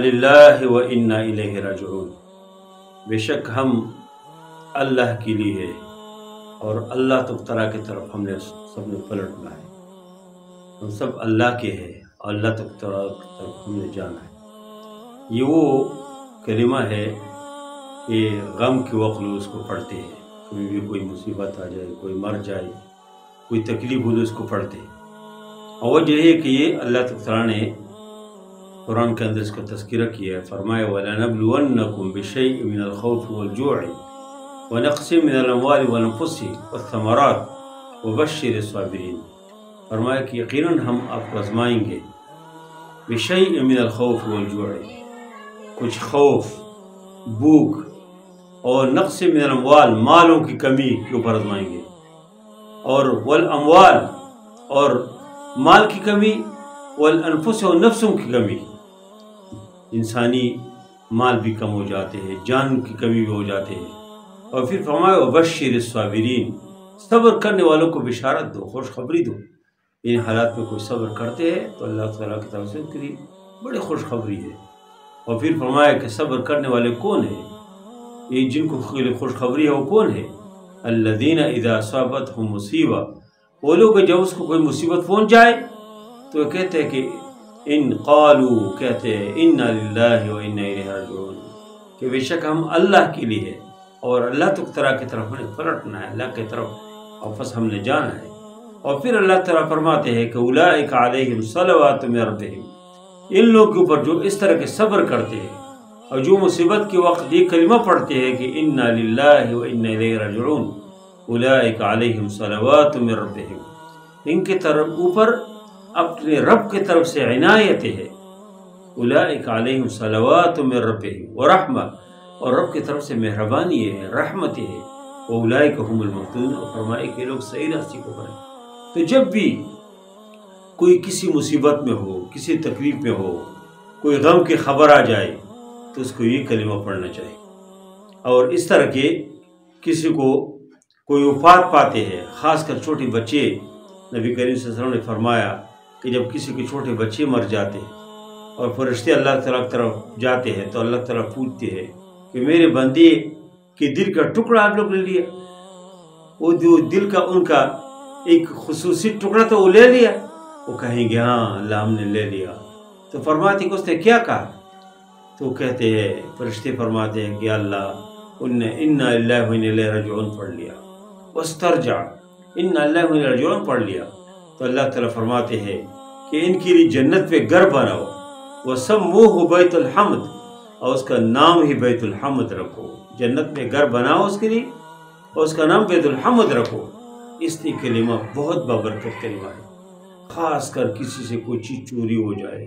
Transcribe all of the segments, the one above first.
للہ و انا الیہ راجعون، بے شک ہم اللہ کے لیے ہے اور اللہ تعالیٰ کی طرف ہم نے سب نے پلٹنا ہے۔ ہم سب اللہ کے ہیں اور اللہ تعالیٰ کی طرف ہم نے جانا ہے۔ یہ وہ کلمہ ہے کہ غم کے وقت لوگ اس کو پڑھتے ہیں، کبھی بھی کوئی مصیبت آ جائے، کوئی مر جائے، کوئی تکلیف ہو تو اس کو پڑھتے ہیں۔ اور وجہ ہے کہ یہ اللہ تعالیٰ نے قرآن کے اندر اس کا تذکرہ کیا ہے، فرمایا وَلَنَبْلُوَنَّكُمْ بِشَيْءٍ مِّنَ الْخَوْفِ وَالْجُوعِ وَنَقْصٍ مِّنَ الْأَمْوَالِ وَالْأَنفُسِ وَالثَّمَرَاتِ وَبَشِّرِ الصَّابِرِينَ، فرمایا کہ یقیناً ہم آپ کو آزمائیں گے بِشَيْءٍ مِّنَ الْخَوْفِ وَالْجُوعِ، کچھ خوف، بھوک اور نقص من الاموال، مالوں کی کمی کے اوپر آزمائیں گے، اور والاموال اور مال کی کمی، والانفس اور نفسوں کی کمی، انسانی مال بھی کم ہو جاتے ہیں، جان کی کمی بھی ہو جاتے ہیں۔ اور پھر فرمایا وبشر الصابرین، صبر کرنے والوں کو بشارت دو، خوشخبری دو۔ ان حالات میں کوئی صبر کرتے ہیں تو اللہ تعالیٰ کی طرف سے ان کے لیے بڑی خوشخبری ہے۔ اور پھر فرمایا کہ صبر کرنے والے کون ہیں؟ یہ جن کو خوشخبری ہے وہ کون ہے؟ الذین اذا اصابتہم مصیبہ، وہ لوگ جب اس کو کوئی مصیبت پہنچ جائے تو وہ کہتے ہیں کہ ان قالوا، کہتے ہیں انا للہ و انا الیہ راجعون، کہ بے شک ہم اللہ کے لیے ہے اور اللہ تعالیٰ کی طرف ہمیں پلٹنا ہے، اللہ کی طرف واپس ہم نے جانا ہے۔ اور پھر اللہ تعالیٰ فرماتے ہیں کہ اولئک علیہم صلوات من ربہم، ان لوگوں کے اوپر جو اس طرح کے صبر کرتے ہیں اور جو مصیبت کے وقت یہ کلمہ پڑھتے ہیں کہ انا للہ و انا الیہ راجعون، اولئک علیہم صلوات من ربہم، ان کے طرف اوپر اپنے رب کی طرف سے عنایت ہے، اولئک علیہم صلوات من ربہم ورحمہ، اور رب کی طرف سے مہربانی ہے، رحمت ہے، اولئک هم المہتدون، اور فرمائے کہ لوگ صحیح راستے کو پڑھیں۔ تو جب بھی کوئی کسی مصیبت میں ہو، کسی تکلیف میں ہو، کوئی غم کی خبر آ جائے تو اس کو یہ کلمہ پڑھنا چاہیے۔ اور اس طرح کے کسی کو کوئی وفات پاتے ہیں، خاص کر چھوٹے بچے، نبی کریم صلی اللہ علیہ وسلم نے فرمایا کہ جب کسی کے چھوٹے بچے مر جاتے ہیں اور فرشتے اللہ تعالیٰ کی طرف جاتے ہیں تو اللہ تعالیٰ پوچھتے ہیں کہ میرے بندے کے دل کا ٹکڑا آپ لوگ نے لیا؟ وہ جو دل کا ان کا ایک خصوصی ٹکڑا تو وہ لے لیا؟ وہ کہیں گے ہاں اللہ ہم نے لے لیا۔ تو فرماتے کہ اس نے کیا کہا؟ تو کہتے ہیں، فرشتے فرماتے ہیں کہ اللہ ان نے انا للہ و انا الیہ راجعون پڑھ لیا، واسترجع انا للہ و انا الیہ راجعون پڑھ لیا، تو اللہ تعالیٰ فرماتے ہیں کہ ان کے لیے جنت پہ گھر بناؤ، وسموہ بیت الحمد، اور اس کا نام ہی بیت الحمد رکھو، جنت میں گھر بناؤ اس کے لیے اور اس کا نام بیت الحمد رکھو۔ اس لیے کلمہ بہت بابرکت کلمہ ہے، خاص کر کسی سے کوئی چیز چوری ہو جائے،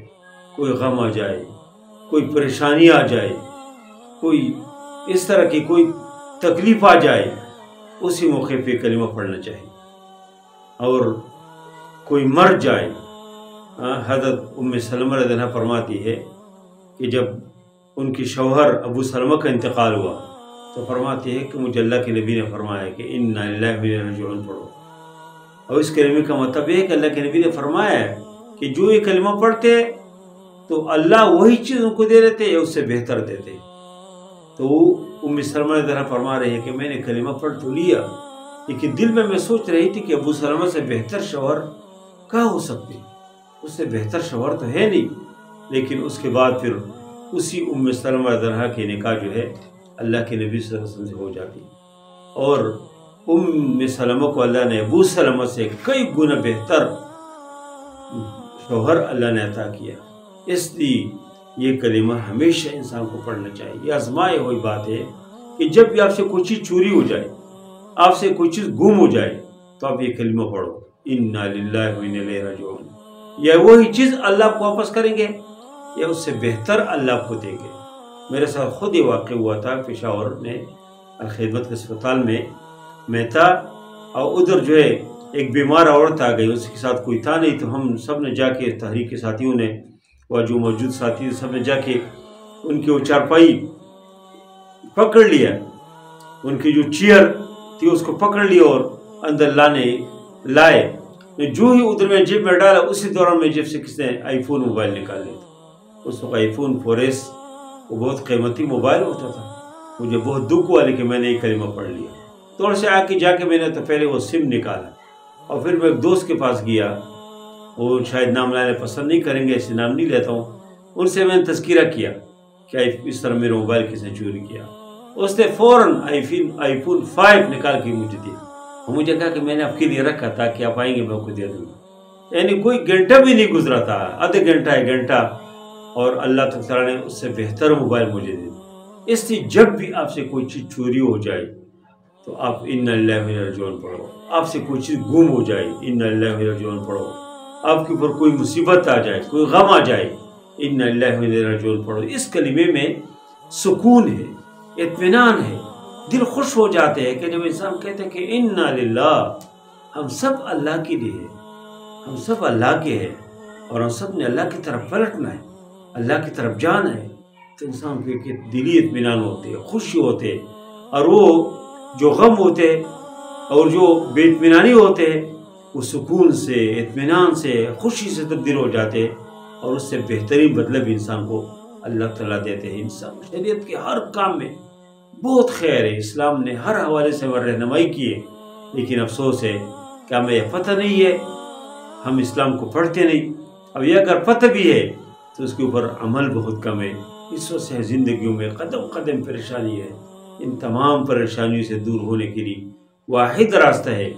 کوئی غم آ جائے، کوئی پریشانی آ جائے، کوئی اس طرح کی کوئی تکلیف آ جائے، اسی موقع پہ کلمہ پڑھنا چاہیے۔ اور کوئی مر جائے، حضرت ام سلمہ رضی اللہ عنہا فرماتی ہے کہ جب ان کی شوہر ابو سلمہ کا انتقال ہوا تو فرماتی ہے کہ مجھے اللہ کے نبی نے فرمایا کہ انا للہ و انا الیہ راجعون پڑھو، اور اس کلمے کا مطلب یہ ہے کہ اللہ کے نبی نے فرمایا ہے کہ جو یہ کلمہ پڑھتے تو اللہ وہی چیز ان کو دے دیتے یا اس سے بہتر دیتے۔ تو ام سلمہ رضی اللہ عنہا فرما رہی ہے کہ میں نے کلمہ پڑھ تو لیا، لیکن دل میں سوچ رہی تھی کہ ابو سلمہ سے بہتر شوہر کہاں ہو سکتے، اس سے بہتر شوہر تو ہے نہیں۔ لیکن اس کے بعد پھر اسی ام سلمہ رضی اللہ عنہا کی نکاح جو ہے اللہ کے نبی صلی اللہ علیہ وسلم سے ہو جاتی، اور ام سلمہ کو اللہ نے ابو سلمہ سے کئی گنا بہتر شوہر اللہ نے عطا کیا۔ اس لیے یہ کلمہ ہمیشہ انسان کو پڑھنا چاہیے۔ یہ آزمائے ہوئی بات ہے کہ جب بھی آپ سے کوئی چیز چوری ہو جائے، آپ سے کوئی چیز گم ہو جائے، تو آپ یہ کلمہ پڑھو، انا للہ و انا الیہ راجعون۔ یا وہی چیز اللہ آپ کو واپس کریں گے یا اس سے بہتر اللہ آپ کو دیں گے۔ میرے ساتھ خود یہ واقع ہوا تھا، پشاور میں خدمت کے اسپتال میں تھا، اور ادھر جو ہے ایک بیمار عورت آ گئی، اس کے ساتھ کوئی تھا نہیں، تو ہم سب نے جا کے، تحریک کے ساتھیوں نے اور جو موجود ساتھی سب نے جا کے ان کی وہ چارپائی پکڑ لیا، ان کی جو چیئر تھی اس کو پکڑ لیا اور اندر لائے۔ جو ہی ادھر میں جیب میں ڈالا، اسی دوران میں جیب سے کس نے آئی فون موبائل نکال لیا، اس وقت آئی فون 4S وہ بہت قیمتی موبائل ہوتا تھا. مجھے بہت دکھ ہوا لیکن میں نے یہ کلمہ پڑھ لیا. توڑ سے جا کے میں نے تو پہلے وہ سم نکالا اور پھر میں ایک دوست کے پاس گیا. وہ شاید نام لانے پسند نہیں کریں گے، ایسے نام نہیں لیتا ہوں. ان سے میں نے تذکرہ کیا کہ اس طرح میرا موبائل کس نے چوری کیا. اس نے فوراً آئی فون 5 نکال کے مجھے دیا. اور مجھے کہا کہ میں نے آپ کے لیے رکھا تھا کہ آپ آئیں گے میں آپ کو دے دوں گا. یعنی کوئی گھنٹہ بھی نہیں گزرا تھا، آدھا گھنٹہ 1 گھنٹہ، اور اللہ تعالیٰ نے اس سے بہتر موبائل مجھے دے دیا. اس لیے جب بھی آپ سے کوئی چیز چوری ہو جائے تو آپ انا للہ و انا الیہ راجعون پڑھو. آپ سے کوئی چیز گم ہو جائے انا للہ و انا الیہ راجعون پڑھو. آپ کے اوپر کوئی مصیبت آ جائے، کوئی غم آ جائے، انا للہ و انا الیہ راجعون پڑھو. اس کلمے میں سکون ہے، اطمینان ہے، دل خوش ہو جاتے ہیں کہ جب انسان کہتے ہیں کہ انا للہ، ہم سب اللہ کے لیے ہیں، ہم سب اللہ کے ہیں اور ہم سب نے اللہ کی طرف پلٹنا ہے، اللہ کی طرف جانا ہے. تو انسان کے دلی اطمینان ہوتے ہیں، خوشی ہوتے ہیں، اور وہ جو غم ہوتے ہیں اور جو بے اطمینانی ہوتے ہیں وہ سکون سے، اطمینان سے، خوشی سے تبدیل ہو جاتے ہیں. اور اس سے بہترین بدلہ بھی انسان کو اللہ تعالیٰ دیتے ہیں. انسان شریعت کے ہر کام میں بہت خیر ہے. اسلام نے ہر حوالے سے رہنمائی کی ہے، لیکن افسوس ہے کہ ہمیں یہ پتہ نہیں ہے، ہم اسلام کو پڑھتے نہیں. اب یہ اگر پتہ بھی ہے تو اس کے اوپر عمل بہت کم ہے. اس وجہ سے زندگیوں میں قدم قدم پریشانی ہے. ان تمام پریشانیوں سے دور ہونے کے لیے واحد راستہ ہے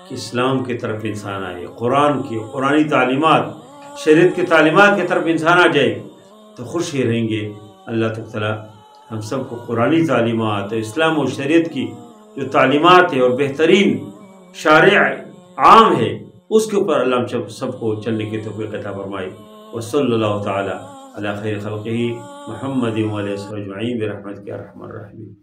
کہ اسلام کی طرف انسان آئے، قرآنی تعلیمات، شریعت کی تعلیمات کی طرف انسان آ جائے تو خوش ہی رہیں گے. اللہ تعالیٰ ہم سب کو قرآنی تعلیمات، اسلام و شریعت کی جو تعلیمات ہے اور بہترین شارع عام ہے اس کے اوپر اللہ ہم سب کو چلنے کی توفیق عطا فرمائے. وصلی اللہ تعالی علی خیر خلقہ محمد و علیہ وسلم اجمعین برحمتک یا ارحم الراحمین.